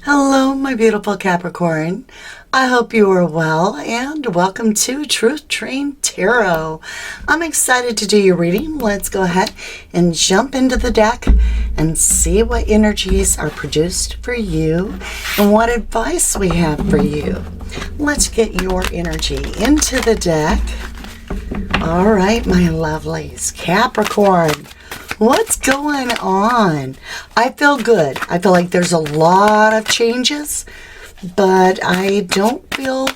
Hello, my beautiful Capricorn. I hope you are well and welcome to Truth Train Tarot. I'm excited to do your reading. Let's go ahead and jump into the deck and see what energies are produced for you and what advice we have for you. Let's get your energy into the deck. All right, my lovelies. Capricorn. What's going on? I feel good. I feel like there's a lot of changes, but I don't feel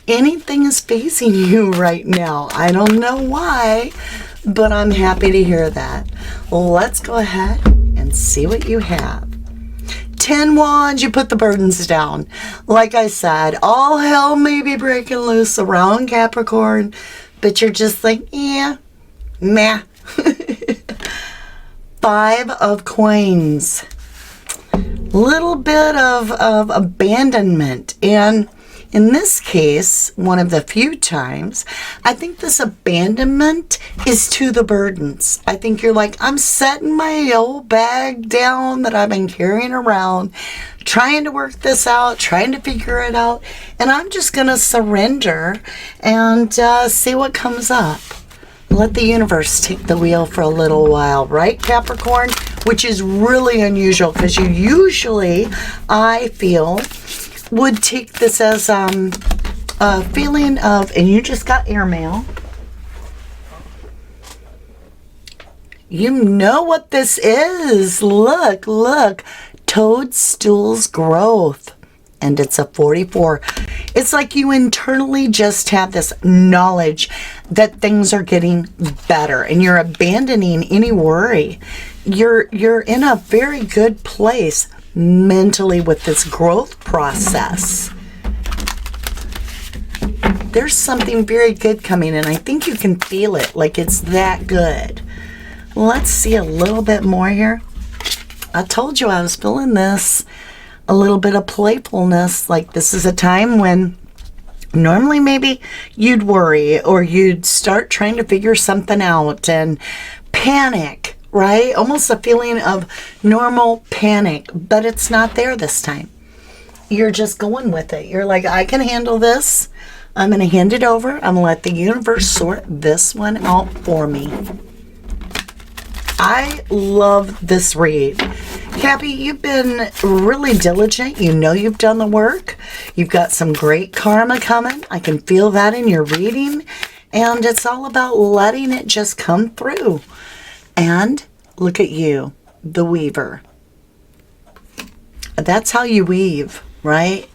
anything is facing you right now. I don't know why, but I'm happy to hear that. Let's go ahead and see what you have. 10 wands, you put the burdens down. Like I said, all hell may be breaking loose around Capricorn, but you're just like, yeah, meh. 5 of coins. Little bit of abandonment. And in this case, one of the few times, I think this abandonment is to the burdens. I think you're like, I'm setting my old bag down that I've been carrying around, trying to work this out, trying to figure it out, and I'm just going to surrender and see what comes up. Let the universe take the wheel for a little while, right, Capricorn? Which is really unusual because you usually, I feel, would take this as a feeling of, and you just got airmail. You know what this is. Look, toadstools growth. And it's a 44. It's like you internally just have this knowledge that things are getting better and you're abandoning any worry. You're in a very good place mentally with this growth process. There's something very good coming and I think you can feel it, like it's that good. Let's see a little bit more here. I told you I was feeling this. A little bit of playfulness, like this is a time when normally maybe you'd worry or you'd start trying to figure something out and panic, right? Almost a feeling of normal panic, but it's not there this time. You're just going with it. You're like, I can handle this. I'm going to hand it over. I'm going to let the universe sort this one out for me. I love this read. Cappy, you've been really diligent. You know you've done the work. You've got some great karma coming. I can feel that in your reading. And it's all about letting it just come through. And look at you, the weaver. That's how you weave, right?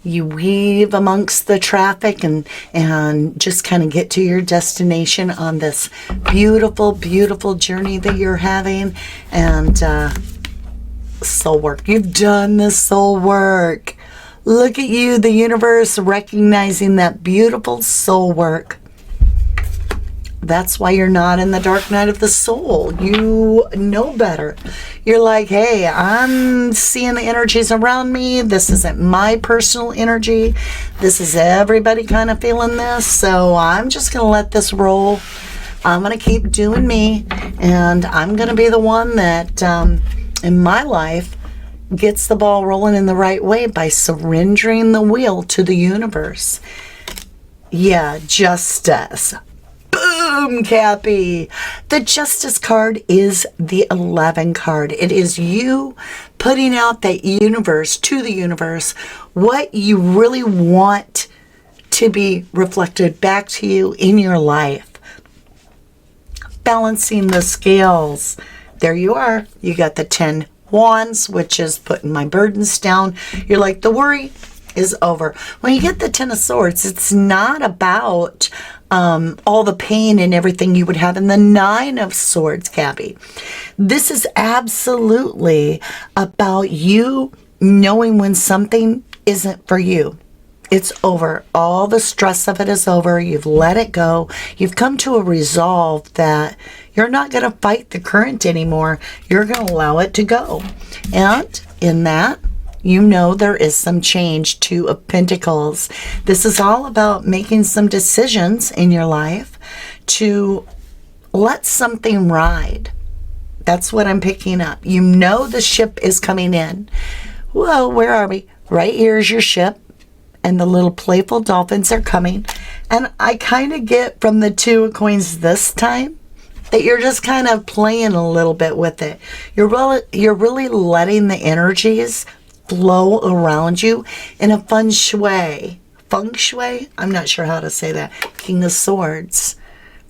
You weave amongst the traffic and just kind of get to your destination on this beautiful, beautiful journey that you're having. And soul work. You've done the soul work. Look at you, the universe recognizing that beautiful soul work. That's why you're not in the dark night of the soul. You know better. You're like, hey, I'm seeing the energies around me. This isn't my personal energy. This is everybody kind of feeling this. So I'm just going to let this roll. I'm going to keep doing me. And I'm going to be the one that in my life gets the ball rolling in the right way by surrendering the wheel to the universe. Yeah, justice. Boom, Cappy. The Justice card is the 11 card. It is you putting out that universe to the universe what you really want to be reflected back to you in your life. Balancing the scales. There you are. You got the 10 wands, which is putting my burdens down. You're like, the worry is over. When you get the 10 of swords, it's not about all the pain and everything you would have in the 9 of swords, Cappy. This is absolutely about you knowing when something isn't for you. It's over. All the stress of it is over. You've let it go. You've come to a resolve that you're not going to fight the current anymore. You're going to allow it to go. And in that, you know there is some change. 2 of Pentacles. This is all about making some decisions in your life to let something ride. That's what I'm picking up. You know the ship is coming in. Whoa, where are we? Right here is your ship, and the little playful dolphins are coming. And I kind of get from the Two of Coins this time that you're just kind of playing a little bit with it. You're really letting the energies flow around you in a feng shui. Feng shui? I'm not sure how to say that. King of Swords.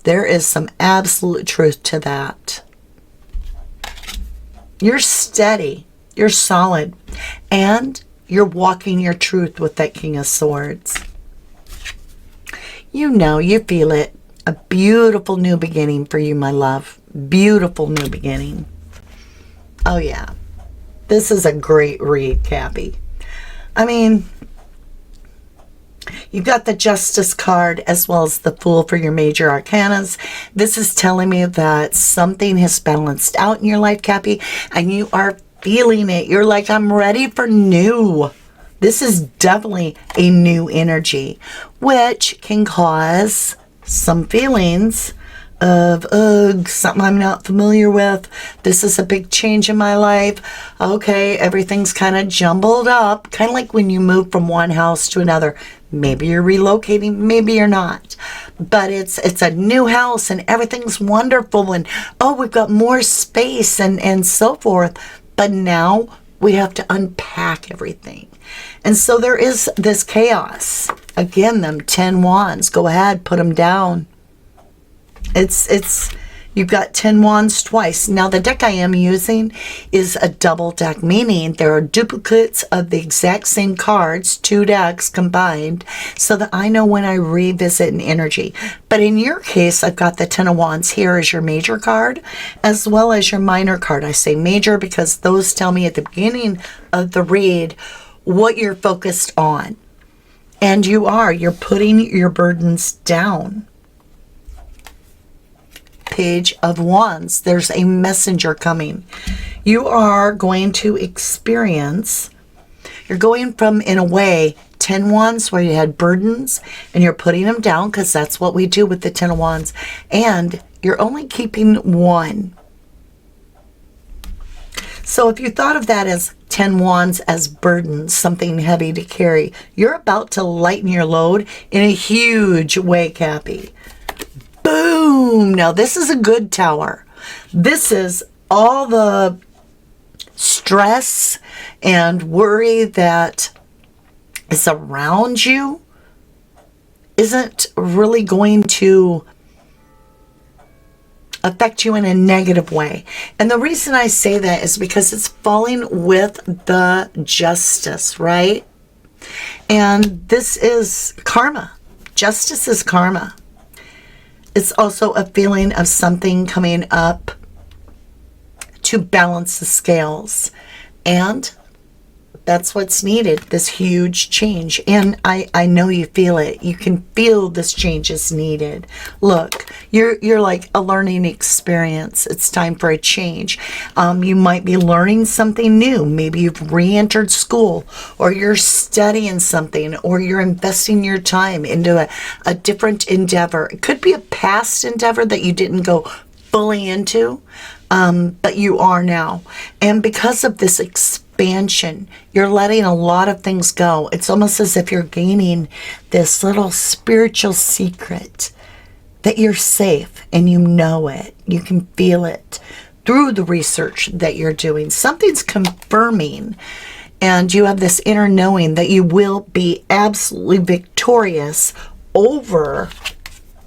There is some absolute truth to that. You're steady. You're solid. And you're walking your truth with that King of Swords. You know, you feel it. A beautiful new beginning for you, my love. Beautiful new beginning. Oh, yeah. This is a great read, Cappy. I mean, you've got the Justice card as well as the Fool for your major arcanas. This is telling me that something has balanced out in your life, Cappy, and you are feeling it. You're like, I'm ready for new. This is definitely a new energy, which can cause some feelings of, ugh, something I'm not familiar with. This is a big change in my life. Okay, everything's kind of jumbled up. Kind of like when you move from one house to another. Maybe you're relocating, maybe you're not. But it's a new house and everything's wonderful. And, oh, we've got more space and so forth. But now we have to unpack everything. And so there is this chaos. Again, them 10 wands. Go ahead, put them down. You've got 10 wands twice. Now, the deck I am using is a double deck, meaning there are duplicates of the exact same cards, 2 decks combined, so that I know when I revisit an energy. But in your case, I've got the 10 of wands here as your major card, as well as your minor card. I say major because those tell me at the beginning of the read what you're focused on. And you're putting your burdens down. Page of Wands. There's a messenger coming. You are going to experience, you're going from, in a way, 10 wands where you had burdens and you're putting them down because that's what we do with the 10 of wands. And you're only keeping 1. So if you thought of that as 10 wands as burdens, something heavy to carry, you're about to lighten your load in a huge way, Cappy. Boom! Now this is a good tower. This is all the stress and worry that is around you isn't really going to affect you in a negative way. And the reason I say that is because it's falling with the Justice, right? And this is karma. Justice is karma. It's also a feeling of something coming up to balance the scales. And that's what's needed, this huge change. And I know you feel it. You can feel this change is needed. Look, you're like a learning experience. It's time for a change. You might be learning something new. Maybe you've re-entered school, or you're studying something, or you're investing your time into a different endeavor. It could be a past endeavor that you didn't go fully into, but you are now. And because of this expansion, you're letting a lot of things go. It's almost as if you're gaining this little spiritual secret that you're safe, and you know it. You can feel it through the research that you're doing. Something's confirming, and you have this inner knowing that you will be absolutely victorious over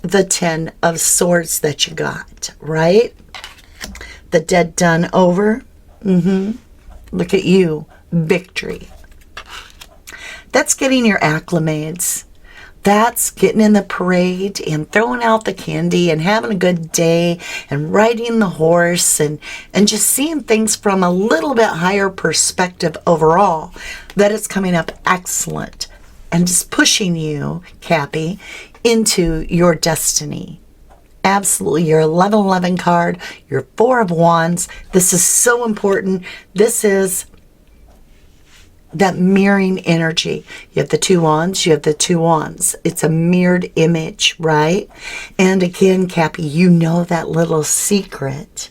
the 10 of Swords that you got, right? The dead done over. Look at you. Victory. That's getting your acclimates. That's getting in the parade and throwing out the candy and having a good day and riding the horse and just seeing things from a little bit higher perspective overall, that it's coming up excellent and just pushing you, Cappy, into your destiny. Absolutely. Your 1111 card, your 4 of Wands. This is so important. This is that mirroring energy. You have the 2 wands, you have the 2 wands. It's a mirrored image, right? And again, Cappy, you know that little secret,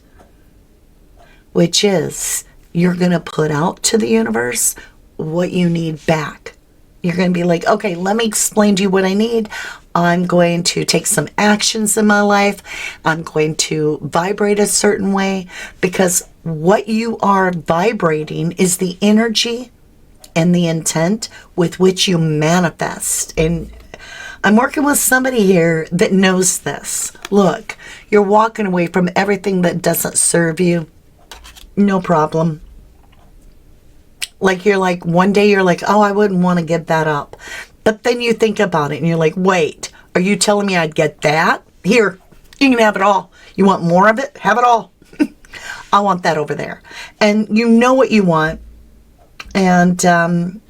which is you're going to put out to the universe what you need back. You're going to be like, okay, let me explain to you what I need. I'm going to take some actions in my life. I'm going to vibrate a certain way, because what you are vibrating is the energy and the intent with which you manifest. And I'm working with somebody here that knows this. Look, you're walking away from everything that doesn't serve you. No problem. Like, you're like, one day you're like, oh, I wouldn't want to give that up. But then you think about it and you're like, wait, are you telling me I'd get that? Here, you can have it all. You want more of it? Have it all. I want that over there. And you know what you want. And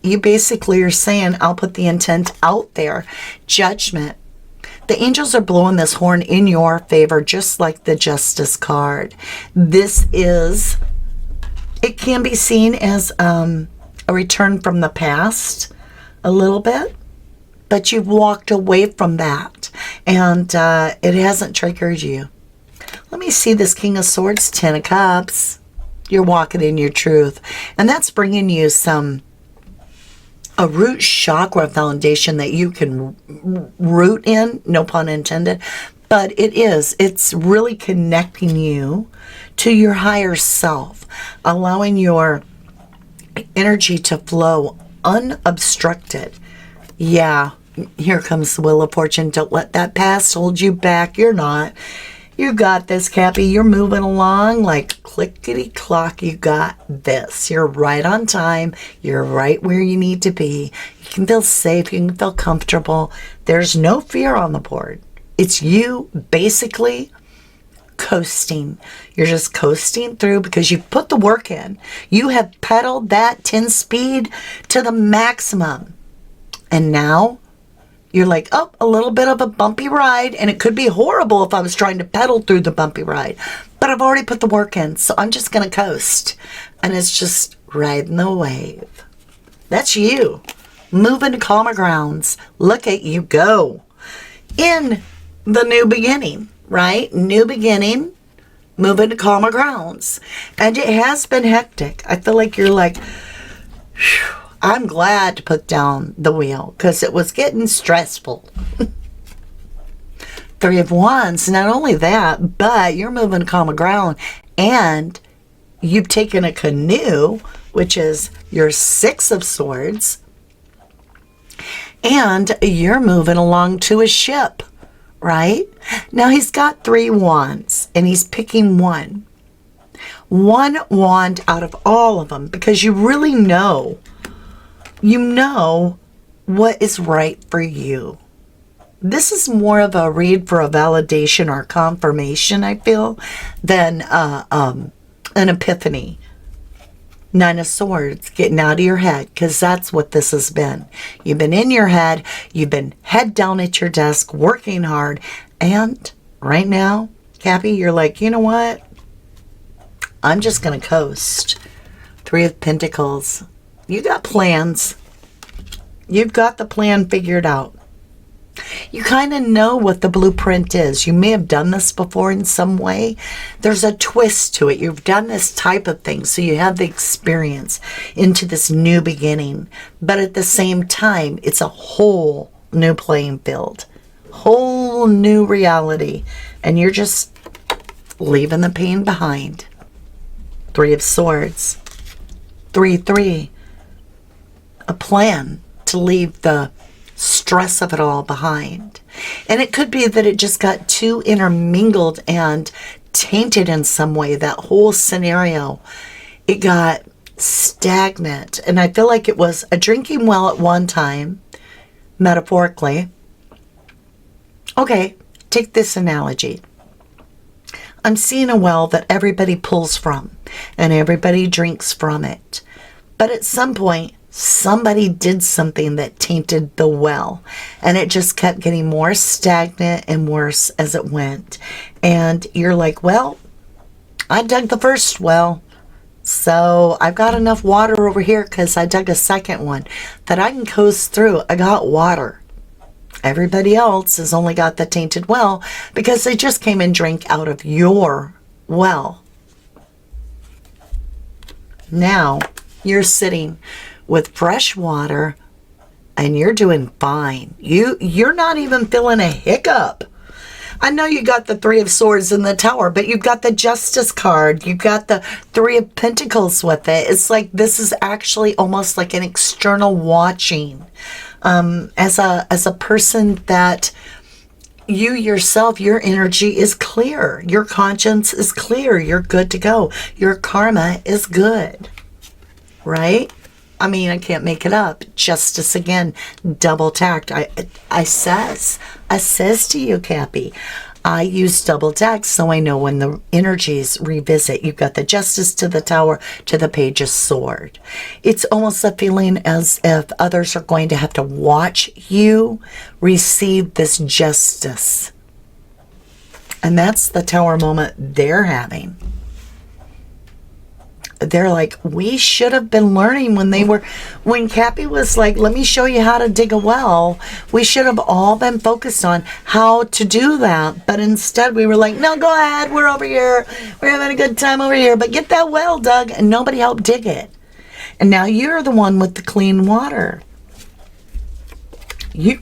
you basically are saying, I'll put the intent out there. Judgment. The angels are blowing this horn in your favor, just like the Justice card. This is, it can be seen as a return from the past a little bit, but you've walked away from that, and it hasn't triggered you. Let me see this King of Swords, Ten of Cups. You're walking in your truth, and that's bringing you a root chakra foundation that you can root in, no pun intended, but it's really connecting you to your higher self, allowing your energy to flow unobstructed. Yeah, here comes the Wheel of Fortune. Don't let that past hold you back. You're not. You got this, Cappy. You're moving along like clickety clock. You got this. You're right on time. You're right where you need to be. You can feel safe. You can feel comfortable. There's no fear on the board. It's you basically coasting. You're just coasting through because you've put the work in. You have pedaled that 10 speed to the maximum. And now you're like, oh, a little bit of a bumpy ride, and it could be horrible if I was trying to pedal through the bumpy ride. But I've already put the work in, so I'm just going to coast. And it's just riding the wave. That's you. Moving to calmer grounds. Look at you go. In the new beginning, right? New beginning, moving to calmer grounds. And it has been hectic. I feel like you're like, whew, I'm glad to put down the wheel because it was getting stressful. Three of Wands. Not only that, but you're moving to calmer ground, and you've taken a canoe, which is your Six of Swords, and you're moving along to a ship, right? Now he's got 3 wands, and he's picking one wand out of all of them, because you really know. You know what is right for you. This is more of a read for a validation or confirmation, I feel, than an epiphany. Nine of Swords, getting out of your head, because that's what this has been. You've been in your head. You've been head down at your desk, working hard. And right now, Cappy, you're like, you know what? I'm just going to coast. Three of Pentacles. You got plans. You've got the plan figured out. You kind of know what the blueprint is. You may have done this before in some way. There's a twist to it. You've done this type of thing, so you have the experience into this new beginning. But at the same time, it's a whole new playing field. Whole new reality. And you're just leaving the pain behind. Three of Swords. 3-3. A plan to leave the stress of it all behind. And it could be that it just got too intermingled and tainted in some way, that whole scenario. It got stagnant. And I feel like it was a drinking well at one time, metaphorically. Okay, take this analogy. I'm seeing a well that everybody pulls from and everybody drinks from it. But at some point, somebody did something that tainted the well, and it just kept getting more stagnant and worse as it went. And you're like, well, I dug the first well, so I've got enough water over here because I dug a second one that I can coast through. I got water. Everybody else has only got the tainted well because they just came and drank out of your well. Now, You're sitting with fresh water and you're doing fine. You're not even feeling a hiccup. I know you got the Three of Swords in the Tower, but you've got the Justice card. You've got the Three of Pentacles with it. It's like this is actually almost like an external watching. As a person that you yourself, your energy is clear. Your conscience is clear. You're good to go. Your karma is good. Right? I mean, I can't make it up. Justice again, double tacked. I says to you, Cappy, I use double tack so I know when the energies revisit. You've got the Justice to the Tower to the Page of Sword. It's almost a feeling as if others are going to have to watch you receive this justice. And that's the Tower moment they're having. They're like, we should have been learning when Cappy was like, let me show you how to dig a well. We should have all been focused on how to do that. But instead we were like, no, go ahead. We're over here. We're having a good time over here. But get that well dug. And nobody helped dig it. And now you're the one with the clean water. You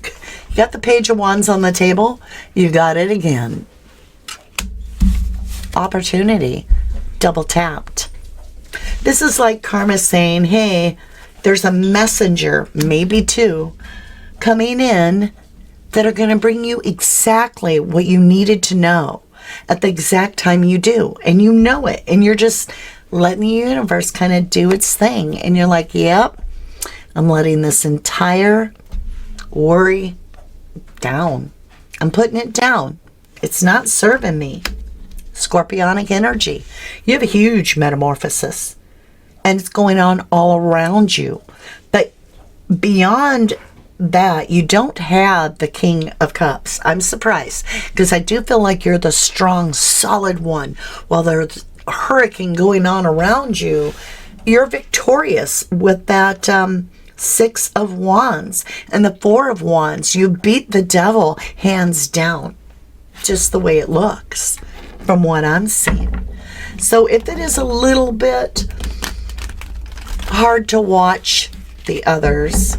got the Page of Wands on the table. You got it again. Opportunity. Double tapped. This is like karma saying, hey, there's a messenger, maybe two, coming in that are going to bring you exactly what you needed to know at the exact time you do. And you know it. And you're just letting the universe kind of do its thing. And you're like, yep, I'm letting this entire worry down. I'm putting it down. It's not serving me. Scorpionic energy. You have a huge metamorphosis. And it's going on all around you. But beyond that, you don't have the King of Cups. I'm surprised. Because I do feel like you're the strong, solid one. While there's a hurricane going on around you, you're victorious with that Six of Wands. And the Four of Wands. You beat the devil hands down. Just the way it looks. From what I'm seeing. So if it is a little bit hard to watch the others,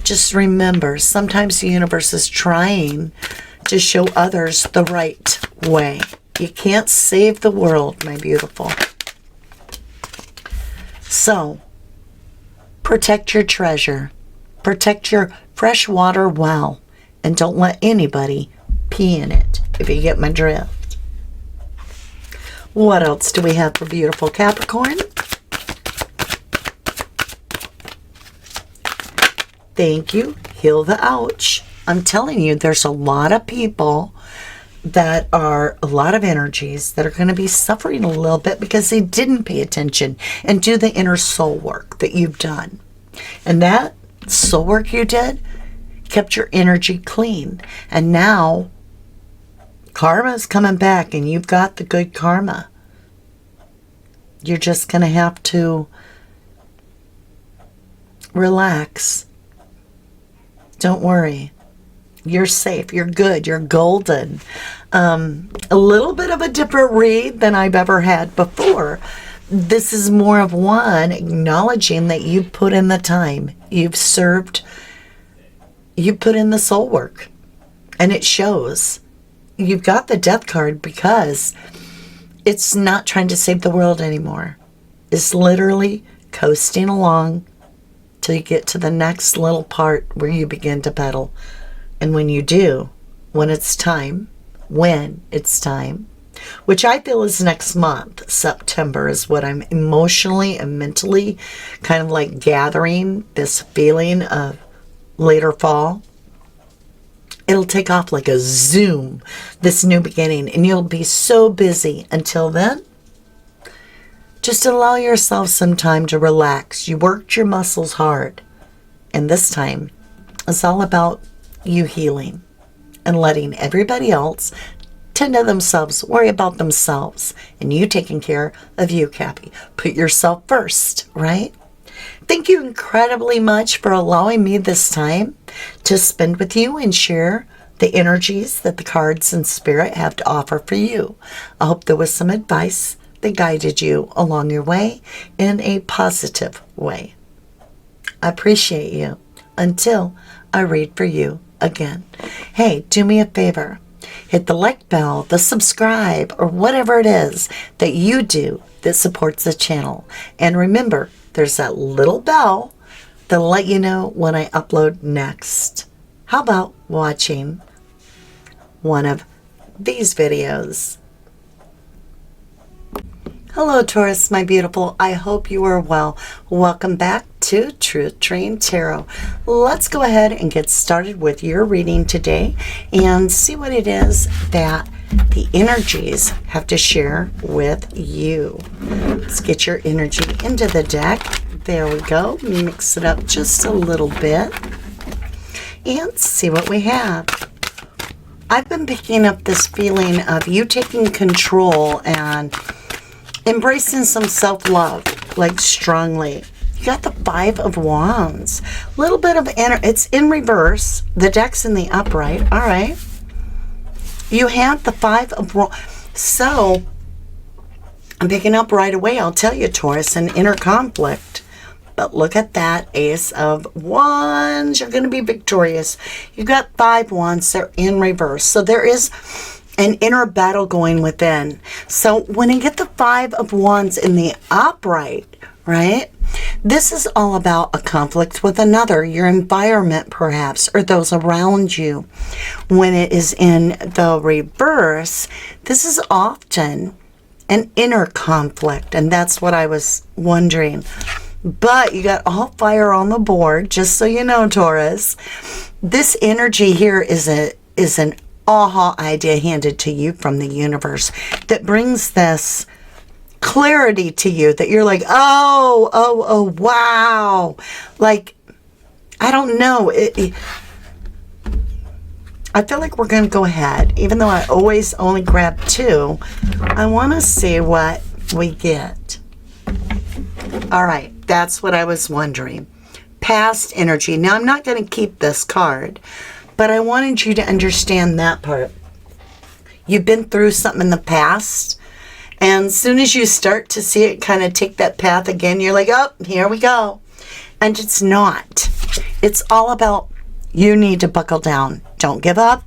just remember, sometimes the universe is trying to show others the right way. You can't save the world, my beautiful. So, protect your treasure. Protect your freshwater well. And don't let anybody pee in it, if you get my drift. What else do we have for beautiful Capricorn? Thank you. Heal the ouch. I'm telling you, there's a lot of people that are, a lot of energies that are going to be suffering a little bit because they didn't pay attention and do the inner soul work that you've done. And that soul work you did kept your energy clean. And now karma is coming back and you've got the good karma. You're just going to have to relax. Don't worry. You're safe. You're good. You're golden. A little bit of a different read than I've ever had before. This is more of one acknowledging that you've put in the time. You've served. You put in the soul work. And it shows. You've got the Death card because it's not trying to save the world anymore. It's literally coasting along till you get to the next little part where you begin to pedal. And when you do, when it's time, which I feel is next month, September is what I'm emotionally and mentally kind of like gathering this feeling of later fall. It'll take off like a zoom, this new beginning, and you'll be so busy. Until then, just allow yourself some time to relax. You worked your muscles hard, and this time it's all about you healing and letting everybody else tend to themselves, worry about themselves, and you taking care of you, Cappy. Put yourself first, right? Thank you incredibly much for allowing me this time to spend with you and share the energies that the cards and spirit have to offer for you. I hope there was some advice they guided you along your way in a positive way. I appreciate you until I read for you again. Hey, do me a favor. Hit the like bell, the subscribe, or whatever it is that you do that supports the channel. And remember, there's that little bell that'll let you know when I upload next. How about watching one of these videos? Hello, Taurus, my beautiful. I hope you are well. Welcome back to Truth Train Tarot. Let's go ahead and get started with your reading today and see what it is that the energies have to share with you. Let's get your energy into the deck. There we go. Mix it up just a little bit and see what we have. I've been picking up this feeling of you taking control and embracing some self-love, like strongly. You got the Five of Wands. A little bit of it's in reverse. The deck's in the upright. All right. You have the Five of Wands. So, I'm picking up right away, I'll tell you, Taurus, an inner conflict. But look at that Ace of Wands. You're going to be victorious. You've got 5 wands. They're in reverse. So there is an inner battle going within. So when you get the 5 of Wands in the upright, right, this is all about a conflict with another, your environment perhaps, or those around you. When it is in the reverse, this is often an inner conflict. And that's what I was wondering. But you got all fire on the board, just so you know, Taurus. This energy here is an aha idea handed to you from the universe that brings this clarity to you that you're like, oh, wow. Like, I don't know. I feel like we're going to go ahead. Even though I always only grab 2, I want to see what we get. All right. That's what I was wondering. Past energy. Now, I'm not going to keep this card, but I wanted you to understand that part. You've been through something in the past, and as soon as you start to see it kind of take that path again, you're like, oh, here we go. And it's not. It's all about you need to buckle down. Don't give up,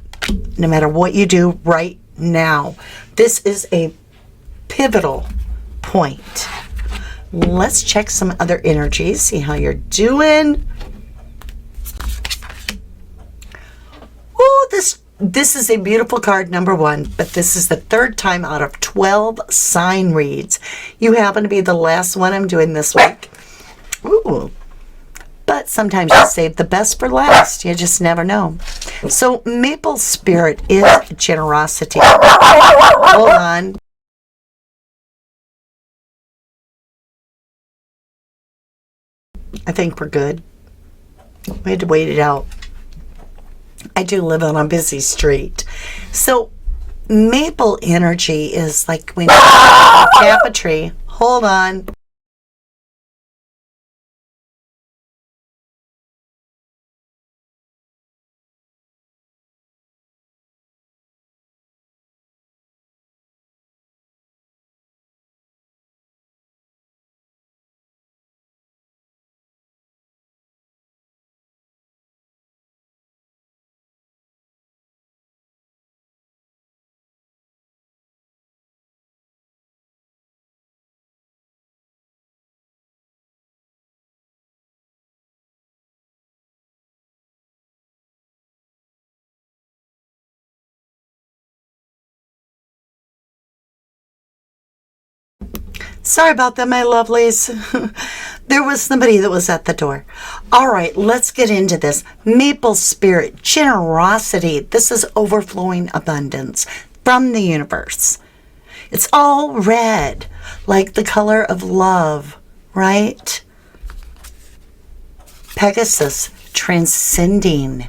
no matter what you do right now. This is a pivotal point. Let's check some other energies, see how you're doing. Oh, this is a beautiful card, number 1, but this is the 3rd time out of 12 sign reads. You happen to be the last one I'm doing this week. Ooh. But sometimes you save the best for last. You just never know. So Maple Spirit is generosity. Hold on. I think we're good. We had to wait it out. I do live on a busy street. So maple energy is like when you tap a tree. Hold on. Sorry about that, my lovelies. There was somebody that was at the door. All right, let's get into this. Maple Spirit, generosity. This is overflowing abundance from the universe. It's all red, like the color of love, right? Pegasus, transcending.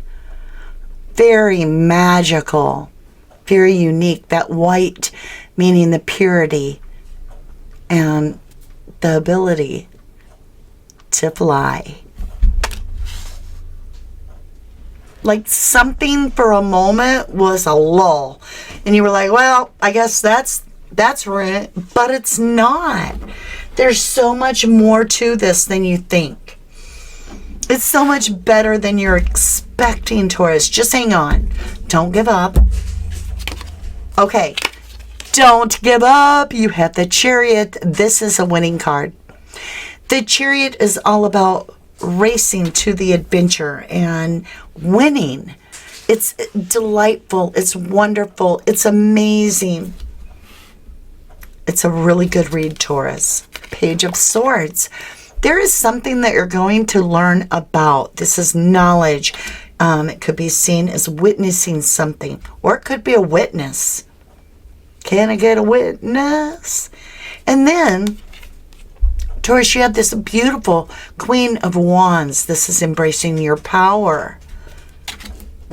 Very magical, very unique. That white meaning the purity and the ability to fly. Like something for a moment was a lull. And you were like, well, I guess that's That's right. But it's not. There's so much more to this than you think. It's so much better than you're expecting, Taurus. Just hang on. Don't give up. Okay. Don't give up. You have the Chariot. This is a winning card. The Chariot is all about racing to the adventure and winning. It's delightful. It's wonderful. It's amazing. It's a really good read, Taurus. Page of Swords. There is something that you're going to learn about. This is knowledge. It could be seen as witnessing something, or it could be a witness. Can I get a witness? And then, Taurus, you have this beautiful Queen of Wands. This is embracing your power.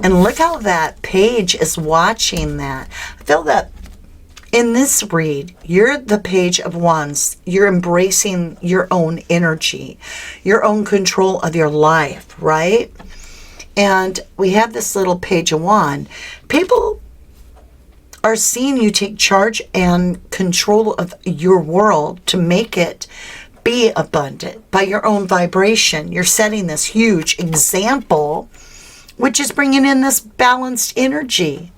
And look how that page is watching that. I feel that in this read, you're the Page of Wands. You're embracing your own energy, your own control of your life, right? And we have this little Page of Wands. People are seeing you take charge and control of your world to make it be abundant by your own vibration. You're setting this huge example, which is bringing in this balanced energy.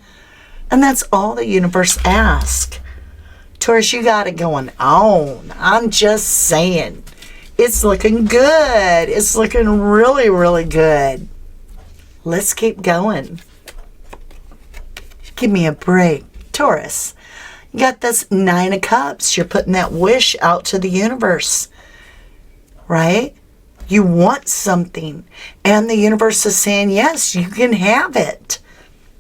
And that's all the universe asks. Taurus, you got it going on. I'm just saying. It's looking good. It's looking really, really good. Let's keep going. Give me a break. Taurus, you got this Nine of Cups. You're putting that wish out to the universe. Right? You want something. And the universe is saying, yes, you can have it.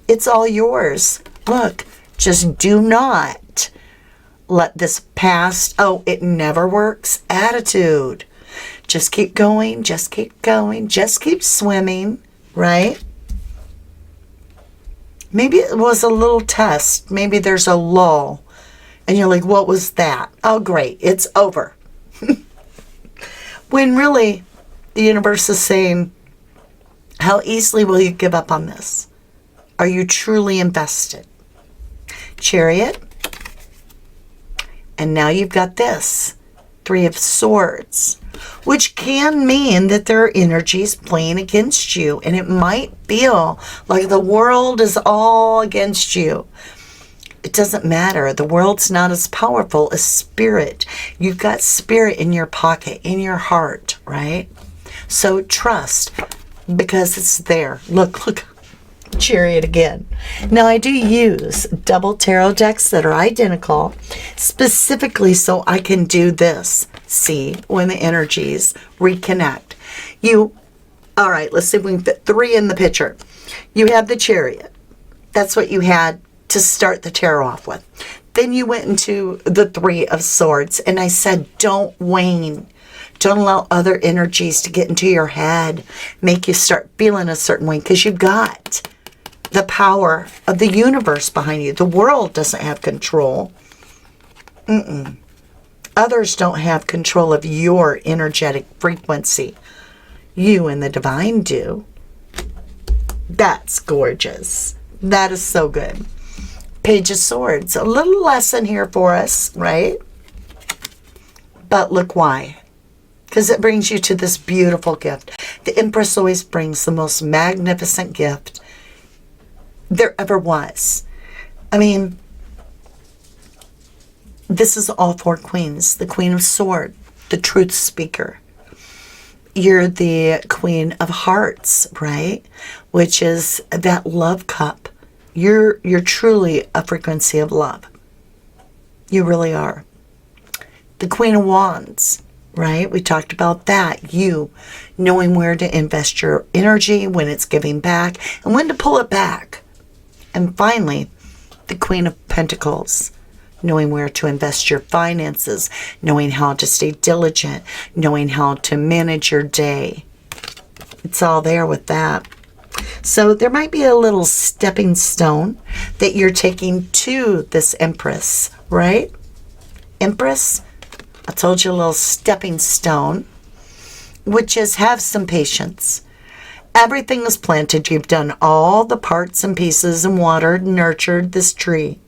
It's all yours. Look, just do not let this past, oh, it never works attitude. Just keep going, just keep going, just keep swimming, right? Maybe it was a little test. Maybe there's a lull. And you're like, what was that? Oh, great, it's over. When really, the universe is saying, how easily will you give up on this? Are you truly invested? Chariot. And now you've got this, Three of Swords, which can mean that there are energies playing against you. And it might feel like the world is all against you. It doesn't matter. The world's not as powerful as spirit. You've got spirit in your pocket, in your heart, right? So trust, because it's there. Look. Chariot again. Now I do use double tarot decks that are identical specifically so I can do this. See, when the energies reconnect. All right, let's see if we can fit 3 in the picture. You have the Chariot. That's what you had to start the tarot off with. Then you went into the Three of Swords, and I said, don't wane. Don't allow other energies to get into your head, make you start feeling a certain way, because you've got the power of the universe behind you. The world doesn't have control. Others don't have control of your energetic frequency. You and the divine do. That's gorgeous. That is so good. Page of Swords. A little lesson here for us, right? But look why. Because it brings you to this beautiful gift. The Empress always brings the most magnificent gift there ever was. I mean, this is all 4 queens. The Queen of Swords, the truth speaker. You're the Queen of Hearts, right? Which is that love cup. You're truly a frequency of love. You really are. The Queen of Wands, right? We talked about that. You knowing where to invest your energy, when it's giving back, and when to pull it back. And finally, the Queen of Pentacles, knowing where to invest your finances, knowing how to stay diligent, knowing how to manage your day. It's all there with that. So there might be a little stepping stone that you're taking to this Empress, right? Empress, I told you, a little stepping stone, which is have some patience. Everything is planted. You've done all the parts and pieces and watered and nurtured this tree.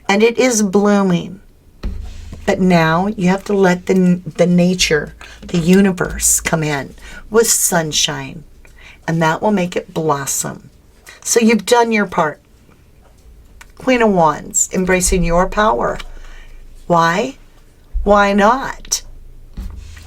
And it is blooming. But now you have to let the nature, the universe come in with sunshine, and that will make it blossom. So you've done your part. Queen of Wands, embracing your power. Why? Why not?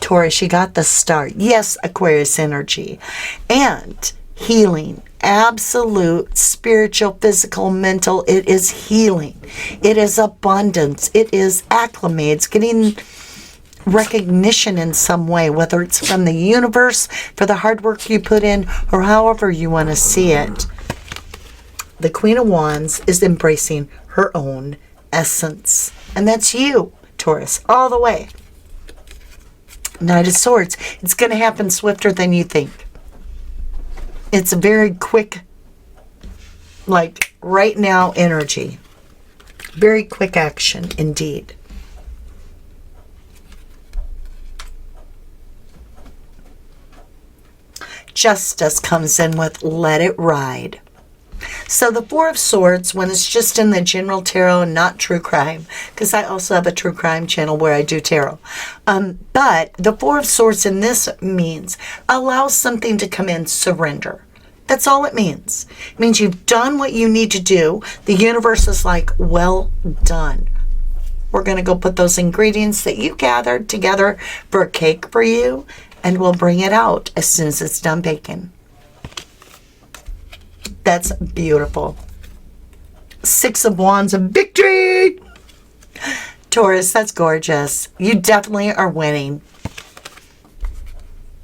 Taurus, you got the start. Yes, Aquarius energy. And healing. Absolute spiritual, physical, mental. It is healing. It is abundance. It is acclimates, getting recognition in some way, whether it's from the universe for the hard work you put in or however you want to see it. The Queen of Wands is embracing her own essence. And that's you, Taurus, all the way. Knight of Swords. It's going to happen swifter than you think. It's a very quick, like right now energy. Very quick action indeed. Justice comes in with let it ride. So the Four of Swords, when it's just in the general tarot and not true crime, because I also have a true crime channel where I do tarot. But the Four of Swords in this means allow something to come in, surrender. That's all it means. It means you've done what you need to do. The universe is like, well done. We're going to go put those ingredients that you gathered together for a cake for you, and we'll bring it out as soon as it's done baking. That's beautiful. Six of Wands of victory. Taurus, that's gorgeous. You definitely are winning.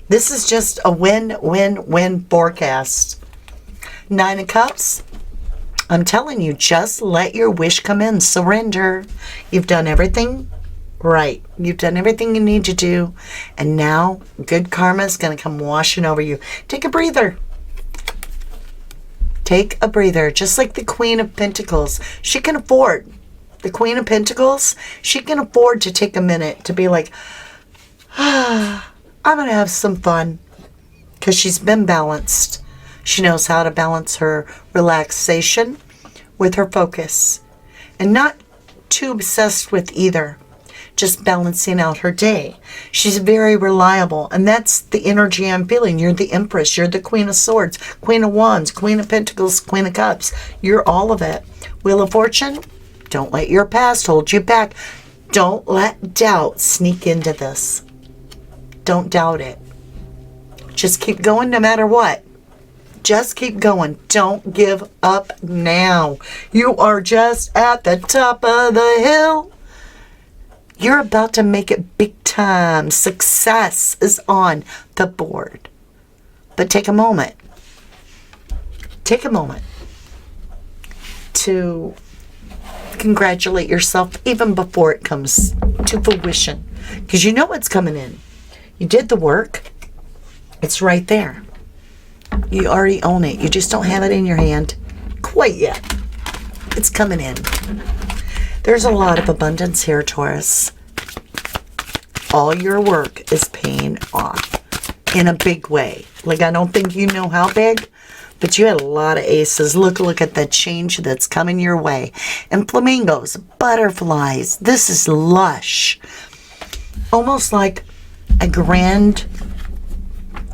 This is just a win-win-win forecast. Nine of Cups. I'm telling you, just let your wish come in. Surrender. You've done everything right. You've done everything you need to do. And now good karma is going to come washing over you. Take a breather. Take a breather. Just like the Queen of Pentacles. She can afford. The Queen of Pentacles, she can afford to take a minute to be like, I'm going to have some fun. Because she's been balanced. She knows how to balance her relaxation with her focus. And not too obsessed with either. Just balancing out her day. She's very reliable. And that's the energy I'm feeling. You're the Empress. You're the Queen of Swords. Queen of Wands. Queen of Pentacles. Queen of Cups. You're all of it. Wheel of Fortune. Don't let your past hold you back. Don't let doubt sneak into this. Don't doubt it. Just keep going no matter what. Just keep going. Don't give up now. You are just at the top of the hill. You're about to make it big time. Success is on the board. But take a moment. Take a moment to congratulate yourself even before it comes to fruition. Because you know what's coming in. You did the work. It's right there. You already own it. You just don't have it in your hand quite yet. It's coming in. There's a lot of abundance here, Taurus. All your work is paying off in a big way. Like, I don't think you know how big, but you had a lot of aces. Look at the change that's coming your way. And flamingos, butterflies. This is lush. Almost like a grand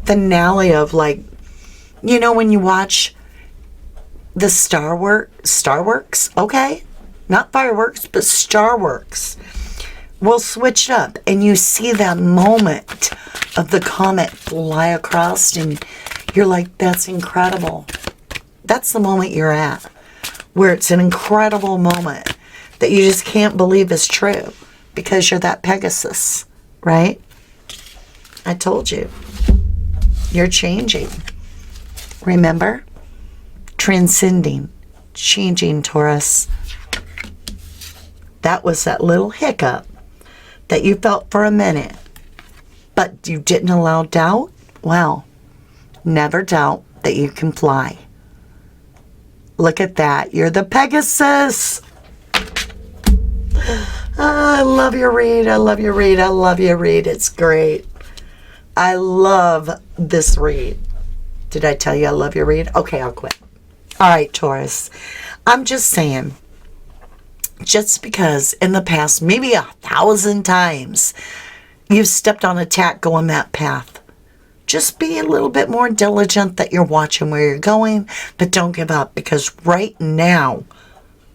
finale of, like, you know, when you watch the Starworks, okay? Not fireworks, but Starworks. We'll switch it up, and you see that moment of the comet fly across, and you're like, that's incredible. That's the moment you're at, where it's an incredible moment that you just can't believe is true, because you're that Pegasus, right? I told you. You're changing. Remember? Transcending. Changing, Taurus. That was that little hiccup that you felt for a minute. But you didn't allow doubt? Well, never doubt that you can fly. Look at that. You're the Pegasus. I love your read. I love your read. I love your read. It's great. I love this read. Did I tell you I love your read? Okay, I'll quit. All right, Taurus. I'm just saying, just because in the past, maybe 1,000 times, you've stepped on a tack going that path. Just be a little bit more diligent that you're watching where you're going, but don't give up, because right now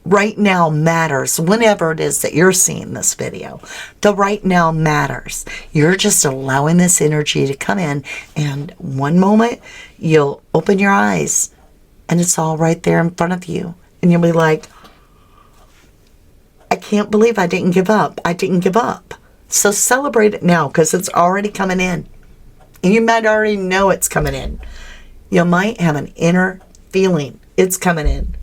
matters. Whenever it is that you're seeing this video, the right now matters. You're just allowing this energy to come in, and one moment you'll open your eyes and it's all right there in front of you, and you'll be like, I can't believe I didn't give up. I didn't give up. So celebrate it now, because it's already coming in. And you might already know it's coming in. You might have an inner feeling it's coming in.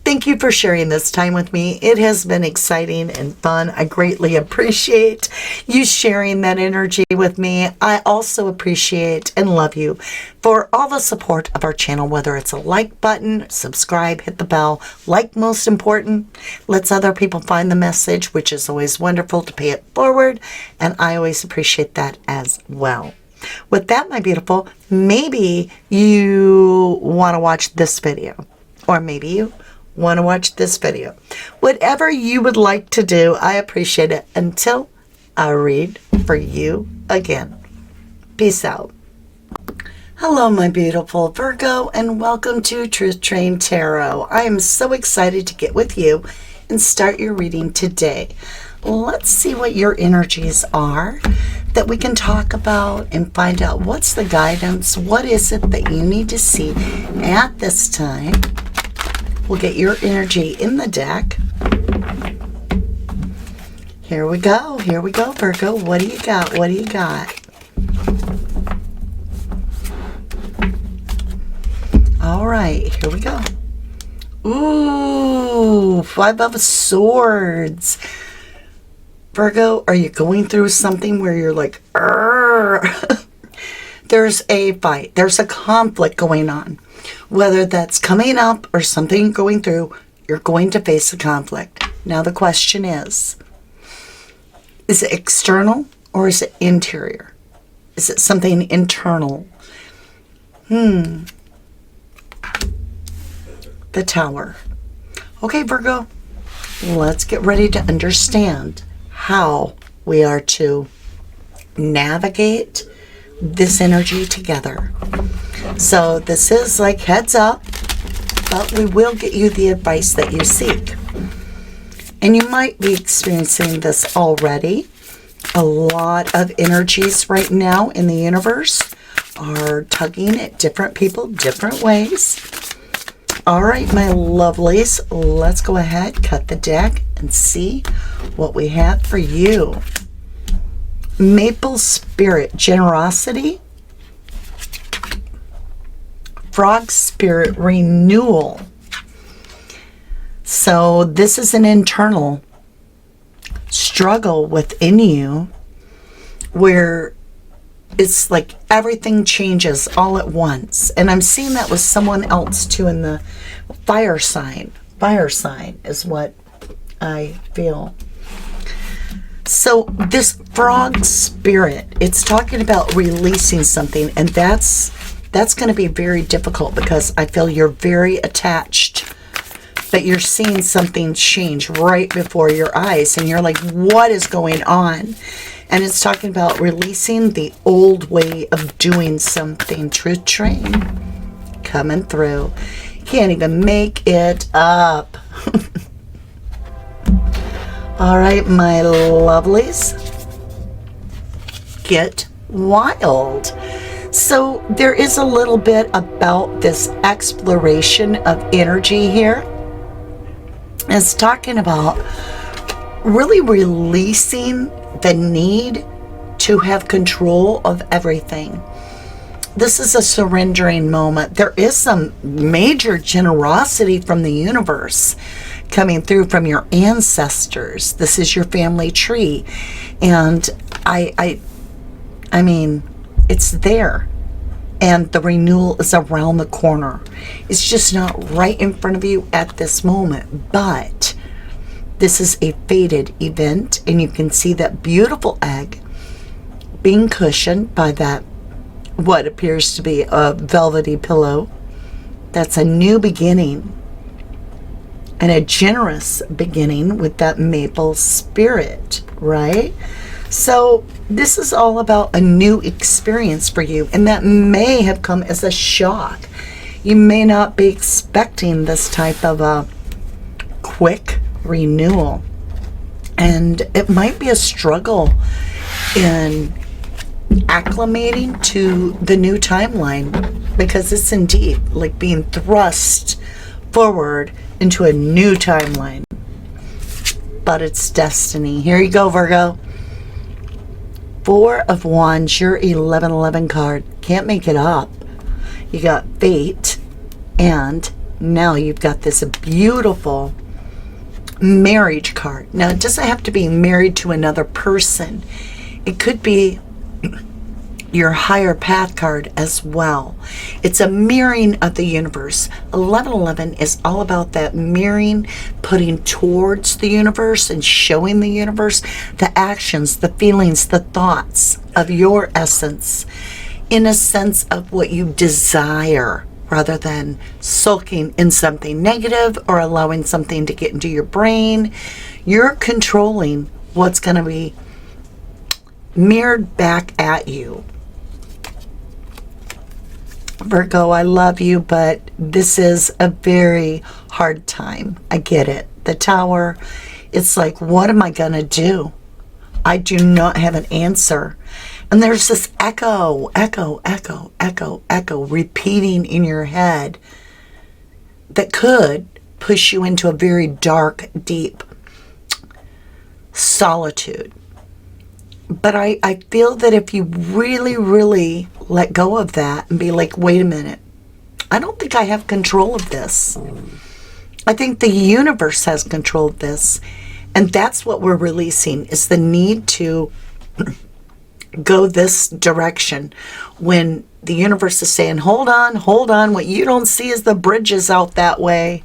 Thank you for sharing this time with me. It has been exciting and fun. I greatly appreciate you sharing that energy with me. I also appreciate and love you for all the support of our channel, whether it's a like button, subscribe, hit the bell. Like, most important, lets other people find the message, which is always wonderful to pay it forward. And I always appreciate that as well. With that, my beautiful, maybe you want to watch this video, or maybe you want to watch this video. Whatever you would like to do, I appreciate it. Until I read for you again. Peace out. Hello, my beautiful Virgo, and welcome to Truth Train Tarot. I am so excited to get with you and start your reading today. Let's see what your energies are that we can talk about and find out what's the guidance, what is it that you need to see at this time. We'll get your energy in the deck. Here we go, Virgo. What do you got? What do you got? All right, here we go. Ooh, 5 of Swords. Virgo, are you going through something where you're like, there's a fight, there's a conflict going on. Whether that's coming up or something going through, you're going to face a conflict. Now the question is it external or is it interior? Is it something internal? The Tower. Okay, Virgo, let's get ready to understand how we are to navigate this energy together. So this is like heads up, but we will get you the advice that you seek. And you might be experiencing this already. A lot of energies right now in the universe are tugging at different people, different ways. All right, my lovelies, let's go ahead, cut the deck, and see what we have for you. Maple Spirit, Generosity. Frog Spirit, Renewal. So this is an internal struggle within you where it's like everything changes all at once. And I'm seeing that with someone else too in the fire sign. Fire sign is what I feel. So this frog spirit, it's talking about releasing something, and that's going to be very difficult because I feel you're very attached, but you're seeing something change right before your eyes, and you're like, what is going on? And it's talking about releasing the old way of doing something. Truth Train coming through. Can't even make it up. All right, my lovelies, get wild. So there is a little bit about this exploration of energy here. It's talking about really releasing the need to have control of everything. This is a surrendering moment. There is some major generosity from the universe coming through from your ancestors. This is your family tree. And I mean, it's there. And the renewal is around the corner. It's just not right in front of you at this moment. But this is a fated event. And you can see that beautiful egg being cushioned by that, what appears to be a velvety pillow. That's a new beginning. and a generous beginning with that maple spirit, right? So this is all about a new experience for you, and that may have come as a shock. You may not be expecting this type of a quick renewal, and it might be a struggle in acclimating to the new timeline, because it's indeed like being thrust forward into a new timeline. But it's destiny. Here you go, Virgo. Four of Wands, your 1111 card. Can't make it up. You got fate, and now you've got this beautiful marriage card. Now, it doesn't have to be married to another person. It could be your higher path card as well. It's a mirroring of the universe. 1111 is all about that mirroring, putting towards the universe and showing the universe the actions, the feelings, the thoughts of your essence in a sense of what you desire, rather than sulking in something negative or allowing something to get into your brain. You're controlling what's going to be mirrored back at you. Virgo, I love you, but this is a very hard time. I get it. The Tower, it's like, what am I going to do? I do not have an answer. And there's this echo, repeating in your head that could push you into a very dark, deep solitude. But I feel that if you really, really let go of that and be like, wait a minute, I don't think I have control of this. I think the universe has control of this. And that's what we're releasing, is the need to go this direction, when the universe is saying, hold on, what you don't see is the bridges out that way.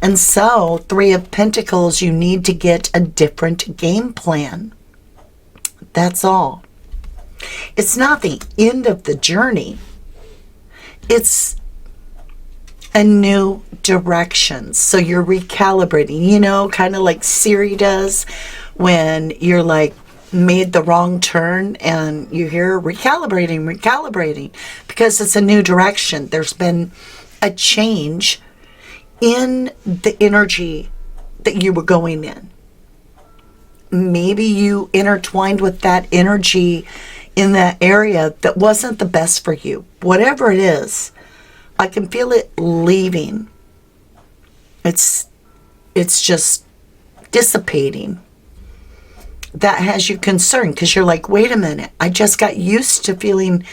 And so, Three of Pentacles, you need to get a different game plan. That's all. It's not the end of the journey. It's a new direction. So you're recalibrating, kind of like Siri does when you're like made the wrong turn and you hear recalibrating, because it's a new direction. There's been a change in the energy that you were going in. Maybe you intertwined with that energy in that area that wasn't the best for you. Whatever it is, I can feel it leaving. It's just dissipating. That has you concerned, because you're like, wait a minute, I just got used to feeling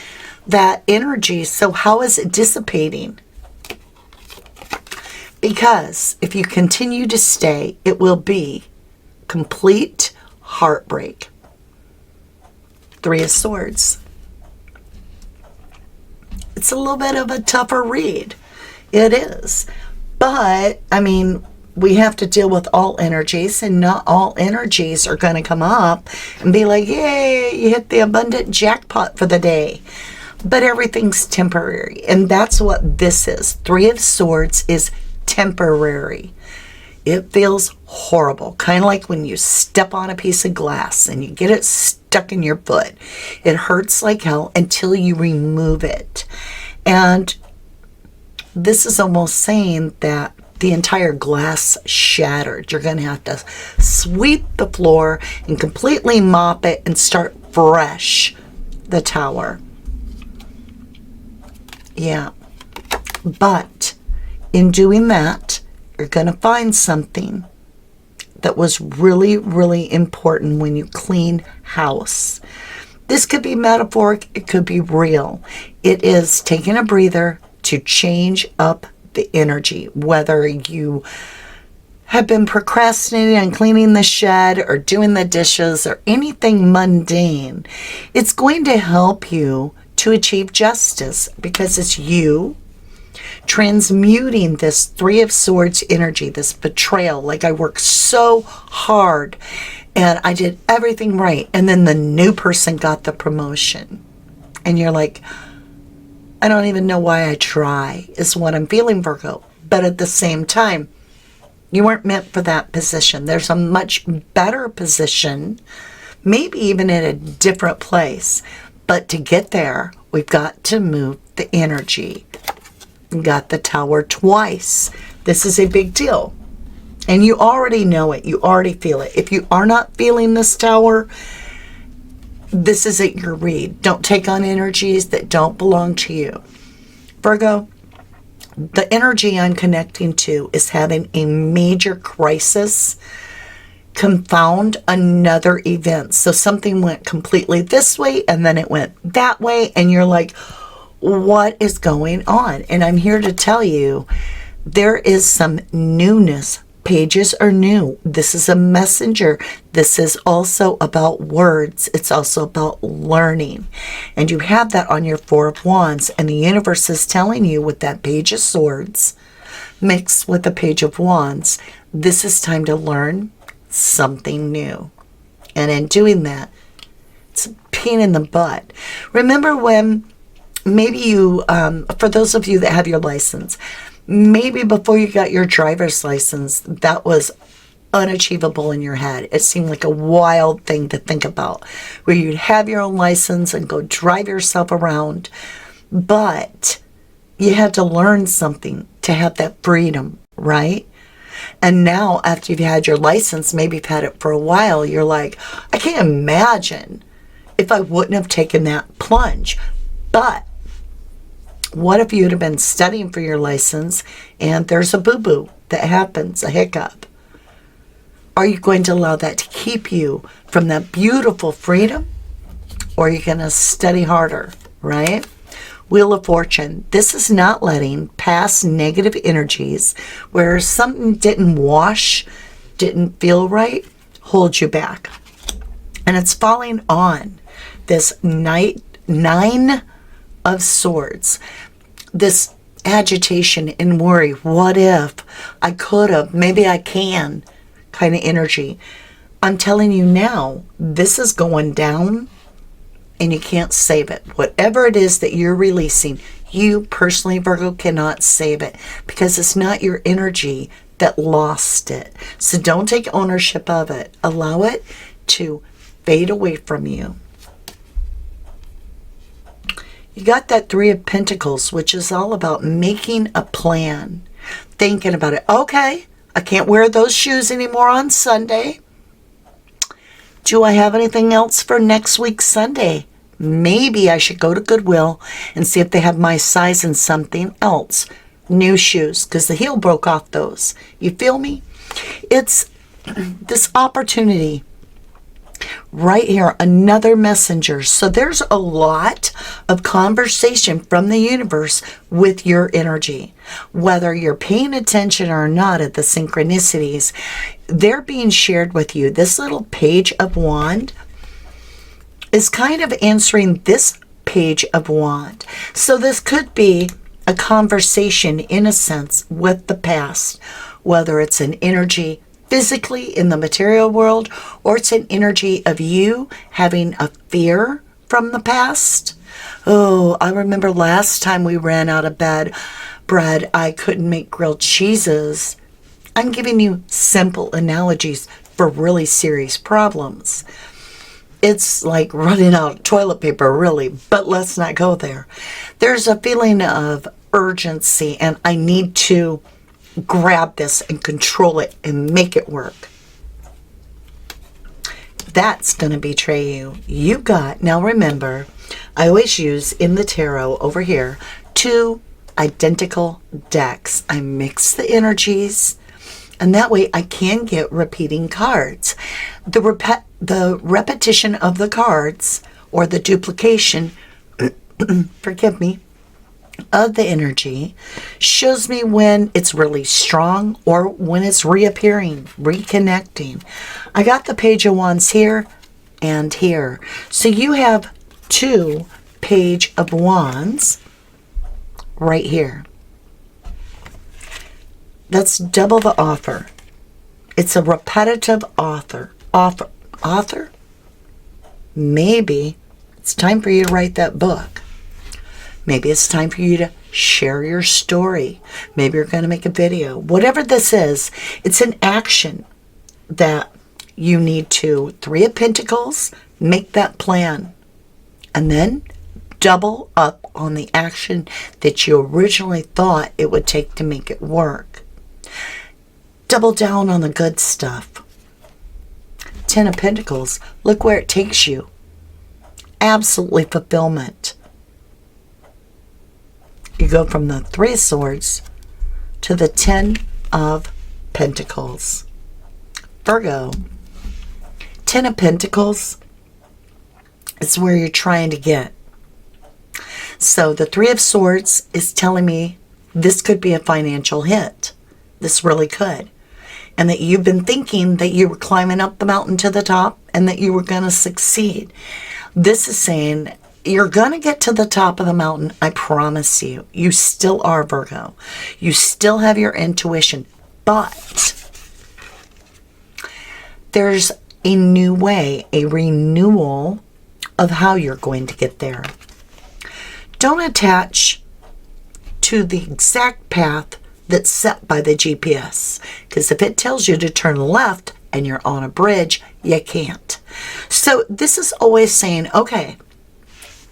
that energy, so how is it dissipating? Because if you continue to stay, it will be complete heartbreak. Three of Swords. It's a little bit of a tougher read. It is. But, we have to deal with all energies, and not all energies are going to come up and be like, yay, you hit the abundant jackpot for the day. But everything's temporary. And that's what this is. Three of Swords is temporary. It feels horrible, kind of like when you step on a piece of glass and you get it stuck in your foot. It hurts like hell until you remove it. And this is almost saying that the entire glass shattered. You're going to have to sweep the floor and completely mop it and start fresh. The Tower. Yeah. But in doing that, you're going to find something that was really, really important when you clean house. This could be metaphoric. It could be real. It is taking a breather to change up the energy, whether you have been procrastinating on cleaning the shed or doing the dishes or anything mundane. It's going to help you to achieve justice, because it's you transmuting this Three of Swords energy, this betrayal. Like, I worked so hard and I did everything right, and then the new person got the promotion. And you're like, I don't even know why I try, is what I'm feeling, Virgo. But at the same time, You weren't meant for that position. There's a much better position, maybe even in a different place. But to get there, we've got to move the energy. You got the Tower twice. This is a big deal. And you already know it. You already feel it. If you are not feeling this Tower, this isn't your read. Don't take on energies that don't belong to you. Virgo, the energy I'm connecting to is having a major crisis confound another event. So something went completely this way and then it went that way, and you're like, what is going on? And I'm here to tell you there is some newness. Pages are new. This is a messenger. This is also about words. It's also about learning. And you have that on your Four of Wands. And the universe is telling you with that Page of Swords mixed with the Page of Wands, this is time to learn something new. And in doing that, it's a pain in the butt. Remember when maybe you, for those of you that have your license, maybe before you got your driver's license, that was unachievable in your head. It seemed like a wild thing to think about, where you'd have your own license and go drive yourself around. But you had to learn something to have that freedom, right? And now after you've had your license, maybe you've had it for a while, you're like, I can't imagine if I wouldn't have taken that plunge. But what if you'd have been studying for your license and there's a boo-boo that happens, a hiccup? Are you going to allow that to keep you from that beautiful freedom? Or are you going to study harder, right? Wheel of Fortune. This is not letting past negative energies where something didn't wash, didn't feel right, hold you back. And it's falling on this Nine of Swords. This agitation and worry. What if? I could have. Maybe I can kind of energy. I'm telling you now, this is going down and you can't save it. Whatever it is that you're releasing, you personally, Virgo, cannot save it because it's not your energy that lost it. So don't take ownership of it. Allow it to fade away from you. You got that Three of Pentacles, which is all about making a plan, thinking about it. Okay, I can't wear those shoes anymore on Sunday. Do I have anything else for next week Sunday? Maybe I should go to Goodwill and see if they have my size in something else. New shoes, because the heel broke off those. You feel me? It's this opportunity right here, another messenger. So there's a lot of conversation from the universe with your energy. Whether you're paying attention or not at the synchronicities, they're being shared with you. This little Page of Wand is kind of answering this Page of Wand. So this could be a conversation, in a sense, with the past, whether it's an energy physically in the material world, or it's an energy of you having a fear from the past. Oh, I remember last time we ran out of bread, I couldn't make grilled cheeses. I'm giving you simple analogies for really serious problems. It's like running out of toilet paper, really, but let's not go there. There's a feeling of urgency, and I need to grab this and control it and make it work. That's going to betray you. You got, now remember, I always use in the tarot over here 2 identical decks. I mix the energies, and that way I can get repeating cards. The repetition of the cards, or the duplication, forgive me, of the energy shows me when it's really strong or when it's reappearing, reconnecting. I got the Page of Wands here and here. So you have 2 Page of Wands right here. That's double the offer. It's a repetitive offer. Maybe it's time for you to write that book. Maybe it's time for you to share your story. Maybe you're going to make a video. Whatever this is, it's an action that you need to, Three of Pentacles, make that plan. And then double up on the action that you originally thought it would take to make it work. Double down on the good stuff. Ten of Pentacles, look where it takes you. Absolutely fulfillment. You go from the Three of Swords to the Ten of Pentacles. Virgo, Ten of Pentacles is where you're trying to get. So the Three of Swords is telling me this could be a financial hit. This really could. And that you've been thinking that you were climbing up the mountain to the top and that you were going to succeed. This is saying you're going to get to the top of the mountain. I promise you. You still are, Virgo. You still have your intuition. But there's a new way, a renewal of how you're going to get there. Don't attach to the exact path that's set by the GPS. Because if it tells you to turn left and you're on a bridge, you can't. So this is always saying, okay,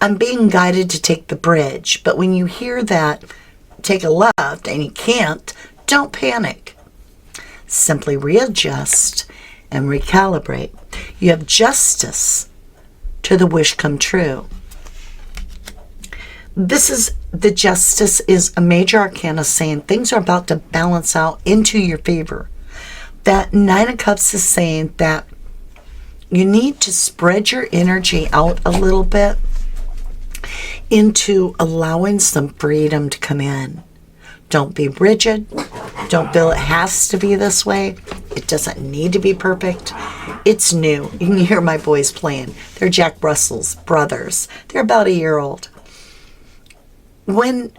I'm being guided to take the bridge. But when you hear that, take a left and you can't, don't panic. Simply readjust and recalibrate. You have justice to the wish come true. This is, the Justice is a major arcana saying things are about to balance out into your favor. That Nine of Cups is saying that you need to spread your energy out a little bit into allowing some freedom to come in. Don't be rigid. Don't feel it has to be this way. It doesn't need to be perfect. It's new. You can hear my boys playing. They're Jack Russell's brothers. They're about a year old. When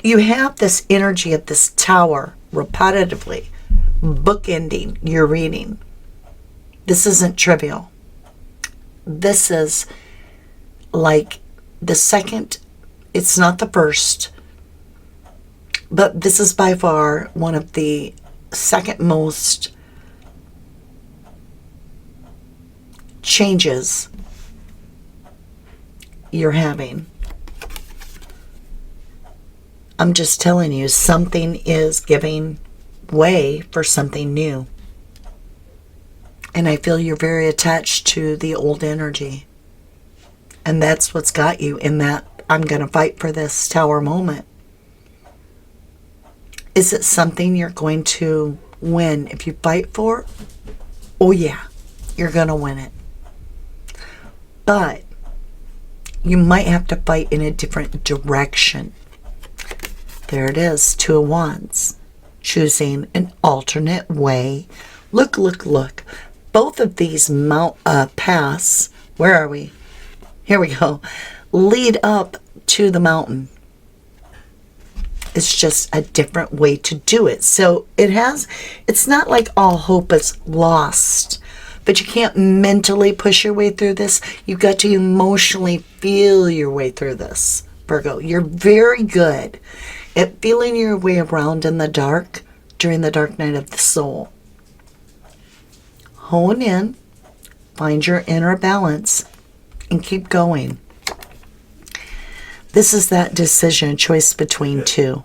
you have this energy of this tower repetitively bookending your reading, this isn't trivial. This is like the second, it's not the first, but this is by far one of the second most changes you're having. I'm just telling you, something is giving way for something new. And I feel you're very attached to the old energy. And that's what's got you in that I'm going to fight for this tower moment. Is it something you're going to win if you fight for? Oh yeah, you're going to win it. But you might have to fight in a different direction. There it is, Two of Wands. Choosing an alternate way. Look, look, look. Both of these paths, where are we? Here we go. Lead up to the mountain. It's just a different way to do it. So it's not like all hope is lost. But you can't mentally push your way through this. You've got to emotionally feel your way through this, Virgo. You're very good at feeling your way around in the dark during the dark night of the soul. Hone in, find your inner balance, and keep going. This is that decision, choice between two.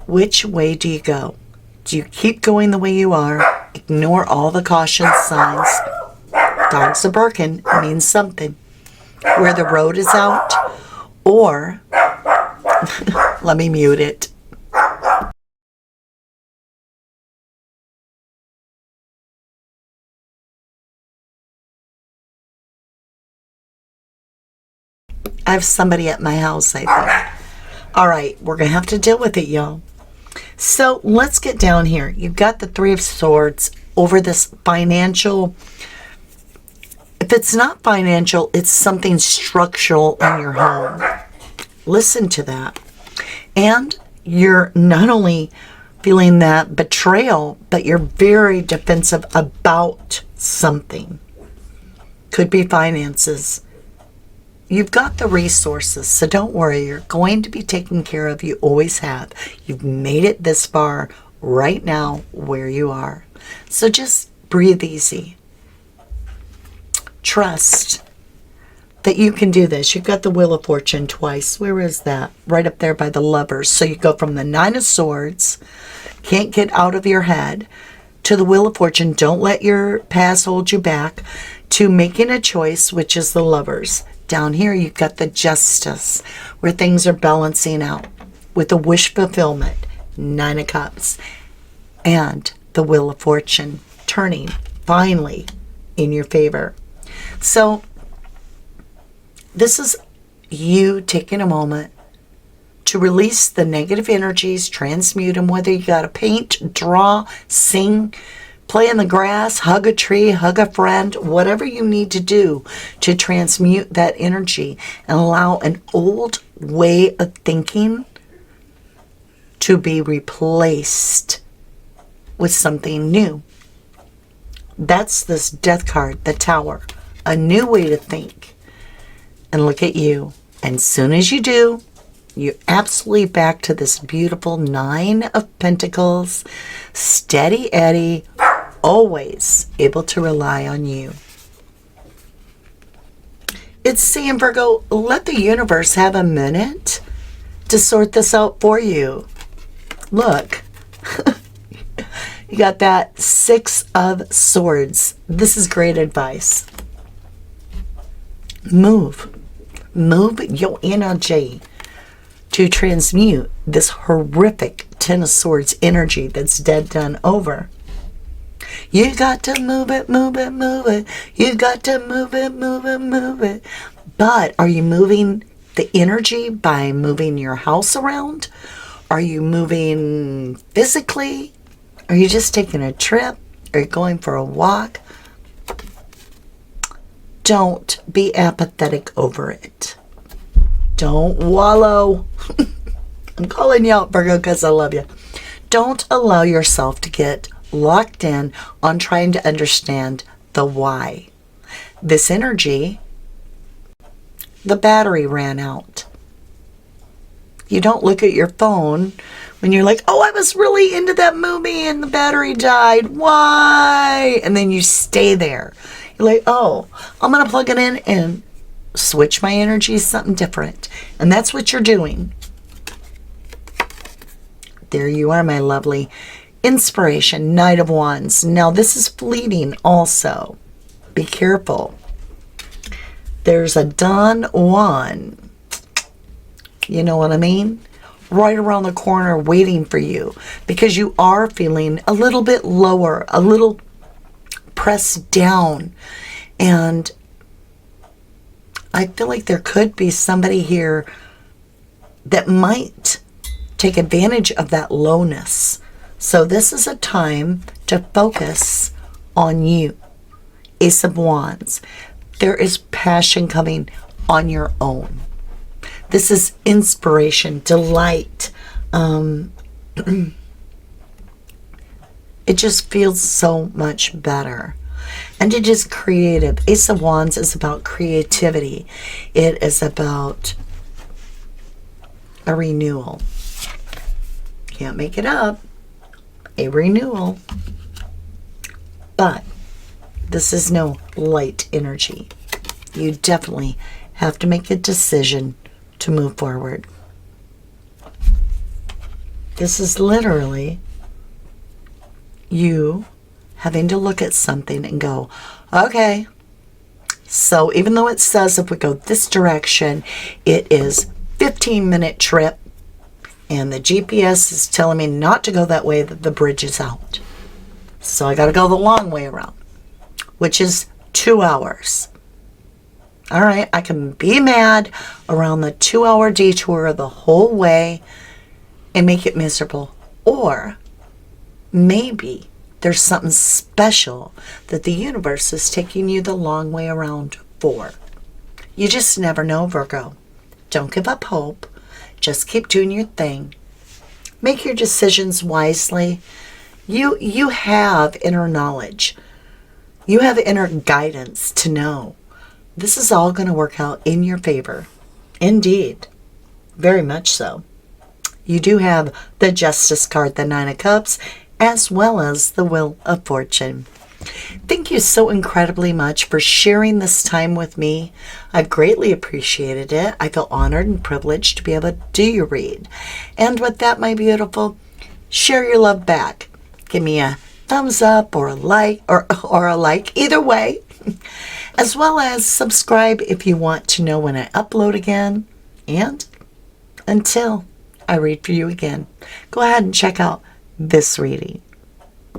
Which way do you go? Do you keep going the way you are, ignore all the caution signs? Dogs are barking, it means something. Where the road is out, or let me mute it. I have somebody at my house, I think. All right, we're going to have to deal with it, y'all. So let's get down here. You've got the Three of Swords over this financial. If it's not financial, it's something structural in your home. Listen to that. And you're not only feeling that betrayal, but you're very defensive about something. Could be finances. You've got the resources, so don't worry. You're going to be taken care of. You always have. You've made it this far right now where you are. So just breathe easy. Trust that you can do this. You've got the Wheel of Fortune twice. Where is that? Right up there by the Lovers. So you go from the Nine of Swords, can't get out of your head, to the Wheel of Fortune, don't let your past hold you back, to making a choice, which is the Lovers. Down here, you've got the Justice, where things are balancing out with the wish fulfillment, Nine of Cups, and the Wheel of Fortune turning finally in your favor. So this is you taking a moment to release the negative energies, transmute them, whether you got to paint, draw, sing, play in the grass, hug a tree, hug a friend, whatever you need to do to transmute that energy and allow an old way of thinking to be replaced with something new. That's this Death card, the Tower, a new way to think. And look at you. And as soon as you do, you're absolutely back to this beautiful Nine of Pentacles, steady Eddie, always able to rely on you. It's saying, Virgo, let the universe have a minute to sort this out for you. Look, you got that Six of Swords. This is great advice. Move your energy to transmute this horrific Ten of Swords energy that's dead done over. You got to move it, move it, move it. You got to move it, move it, move it. But are you moving the energy by moving your house around? Are you moving physically? Are you just taking a trip? Are you going for a walk? Don't be apathetic over it. Don't wallow. I'm calling you out, Virgo, because I love you. Don't allow yourself to get locked in on trying to understand the why. This energy, the battery ran out. You don't look at your phone when you're like, oh, I was really into that movie and the battery died. Why? And then you stay there. You're like, oh, I'm going to plug it in and switch my energy to something different. And that's what you're doing. There you are, my lovely inspiration, Knight of Wands. Now, this is fleeting also. Be careful. There's a Don Juan. You know what I mean? Right around the corner waiting for you, because you are feeling a little bit lower, a little pressed down. And I feel like there could be somebody here that might take advantage of that lowness. So this is a time to focus on you. Ace of Wands. There is passion coming on your own. This is inspiration, delight. It just feels so much better. And it is creative. Ace of Wands is about creativity. It is about a renewal. Can't make it up. A renewal. But this is no light energy. You definitely have to make a decision to move forward. This is literally you having to look at something and go, okay, so even though it says if we go this direction, it is 15-minute trip, and the GPS is telling me not to go that way, that the bridge is out. So I got to go the long way around, which is 2 hours. All right, I can be mad around the 2-hour detour the whole way and make it miserable. Or maybe there's something special that the universe is taking you the long way around for. You just never know, Virgo. Don't give up hope. Just keep doing your thing. Make your decisions wisely. You have inner knowledge. You have inner guidance to know this is all going to work out in your favor. Indeed. Very much so. You do have the Justice card, the Nine of Cups, as well as the Wheel of Fortune. Thank you so incredibly much for sharing this time with me. I've greatly appreciated it. I feel honored and privileged to be able to do your read. And with that, my beautiful, share your love back. Give me a thumbs up or a like, or a like, either way. As well as subscribe if you want to know when I upload again. And until I read for you again, go ahead and check out this reading.